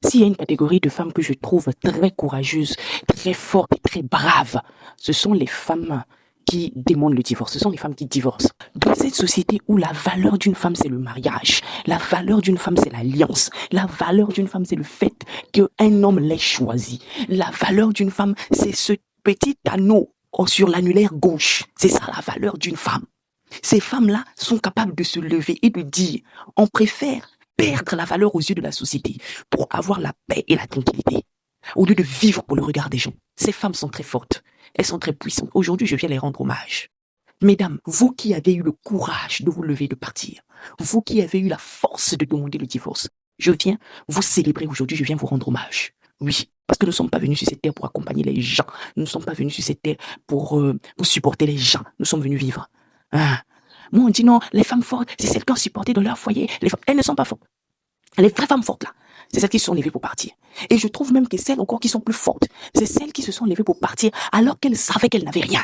S'il y a une catégorie de femmes que je trouve très courageuses, très fortes et très braves, ce sont les femmes qui demandent le divorce. Ce sont les femmes qui divorcent. Dans cette société où la valeur d'une femme, c'est le mariage, la valeur d'une femme, c'est l'alliance, la valeur d'une femme, c'est le fait qu'un homme l'ait choisi, la valeur d'une femme, c'est ce petit anneau sur l'annulaire gauche. C'est ça la valeur d'une femme. Ces femmes-là sont capables de se lever et de dire, on préfère perdre la valeur aux yeux de la société pour avoir la paix et la tranquillité, au lieu de vivre pour le regard des gens. Ces femmes sont très fortes, elles sont très puissantes. Aujourd'hui, je viens les rendre hommage. Mesdames, vous qui avez eu le courage de vous lever et de partir, vous qui avez eu la force de demander le divorce, je viens vous célébrer aujourd'hui, je viens vous rendre hommage. Oui, parce que nous ne sommes pas venus sur cette terre pour accompagner les gens, nous ne sommes pas venus sur cette terre pour supporter les gens, nous sommes venus vivre. Hein? Moi, on dit non, les femmes fortes, c'est celles qui ont supporté dans leur foyer. Elles ne sont pas fortes. Les vraies femmes fortes, là, c'est celles qui se sont levées pour partir. Et je trouve même que celles encore qui sont plus fortes, c'est celles qui se sont levées pour partir alors qu'elles savaient qu'elles n'avaient rien.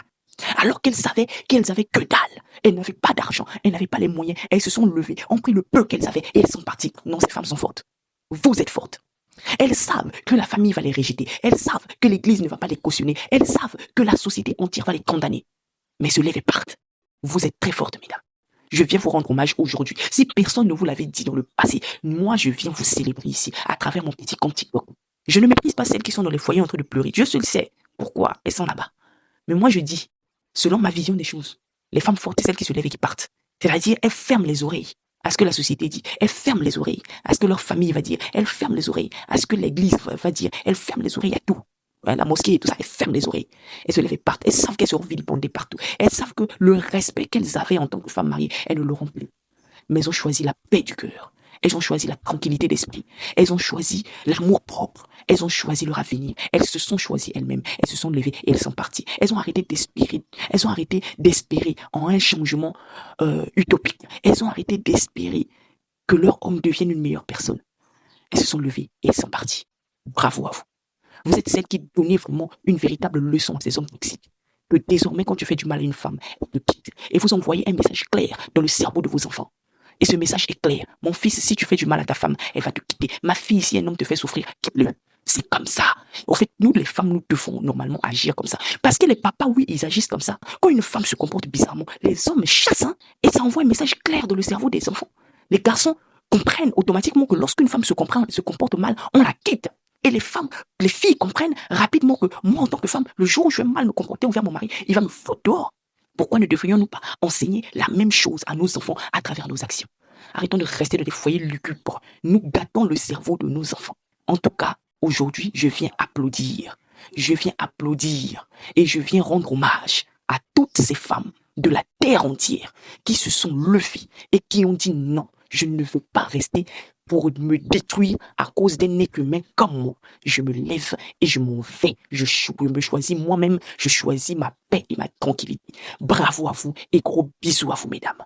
Alors qu'elles savaient qu'elles avaient que dalle. Elles n'avaient pas d'argent, elles n'avaient pas les moyens. Elles se sont levées, ont pris le peu qu'elles avaient et elles sont parties. Non, ces femmes sont fortes. Vous êtes fortes. Elles savent que la famille va les rejeter. Elles savent que l'église ne va pas les cautionner. Elles savent que la société entière va les condamner. Mais se lèvent et partent. Vous êtes très fortes, mesdames. Je viens vous rendre hommage aujourd'hui. Si personne ne vous l'avait dit dans le passé, moi je viens vous célébrer ici, à travers mon petit compte TikTok. Je ne méprise pas celles qui sont dans les foyers en train de pleurer. Dieu seul sait pourquoi elles sont là-bas. Mais moi je dis, selon ma vision des choses, les femmes fortes, c'est celles qui se lèvent et qui partent. C'est-à-dire, elles ferment les oreilles à ce que la société dit. Elles ferment les oreilles à ce que leur famille va dire. Elles ferment les oreilles à ce que l'église va dire. Elles ferment les oreilles à tout. La mosquée et tout ça, elles ferment les oreilles. Elles se lèvent et partent. Elles savent qu'elles seront vilipendées partout. Elles savent que le respect qu'elles avaient en tant que femmes mariées, elles ne l'auront plus. Mais elles ont choisi la paix du cœur. Elles ont choisi la tranquillité d'esprit. Elles ont choisi l'amour propre. Elles ont choisi leur avenir. Elles se sont choisies elles-mêmes. Elles se sont levées et elles sont parties. Elles ont arrêté d'espérer. Elles ont arrêté d'espérer en un changement utopique. Elles ont arrêté d'espérer que leur homme devienne une meilleure personne. Elles se sont levées et elles sont parties. Bravo à vous. Vous êtes celle qui donnait vraiment une véritable leçon à ces hommes toxiques. Que désormais, quand tu fais du mal à une femme, elle te quitte. Et vous envoyez un message clair dans le cerveau de vos enfants. Et ce message est clair. Mon fils, si tu fais du mal à ta femme, elle va te quitter. Ma fille, si un homme te fait souffrir, quitte-le. C'est comme ça. En fait, nous, les femmes, nous devons normalement agir comme ça. Parce que les papas, oui, ils agissent comme ça. Quand une femme se comporte bizarrement, les hommes chassent et ça envoie un message clair dans le cerveau des enfants. Les garçons comprennent automatiquement que lorsqu'une femme se comporte mal, on la quitte. Et les filles comprennent rapidement que moi, en tant que femme, le jour où je vais mal me comporter envers mon mari, il va me foutre dehors. Pourquoi ne devrions-nous pas enseigner la même chose à nos enfants à travers nos actions? Arrêtons de rester dans des foyers lugubres. Nous gâtons le cerveau de nos enfants. En tout cas, aujourd'hui, je viens applaudir. Je viens applaudir et je viens rendre hommage à toutes ces femmes de la terre entière qui se sont levées et qui ont dit non, je ne veux pas rester pour me détruire à cause d'un être humain comme moi. Je me lève et je m'en vais. Je me choisis moi-même, je choisis ma paix et ma tranquillité. Bravo à vous et gros bisous à vous, mesdames.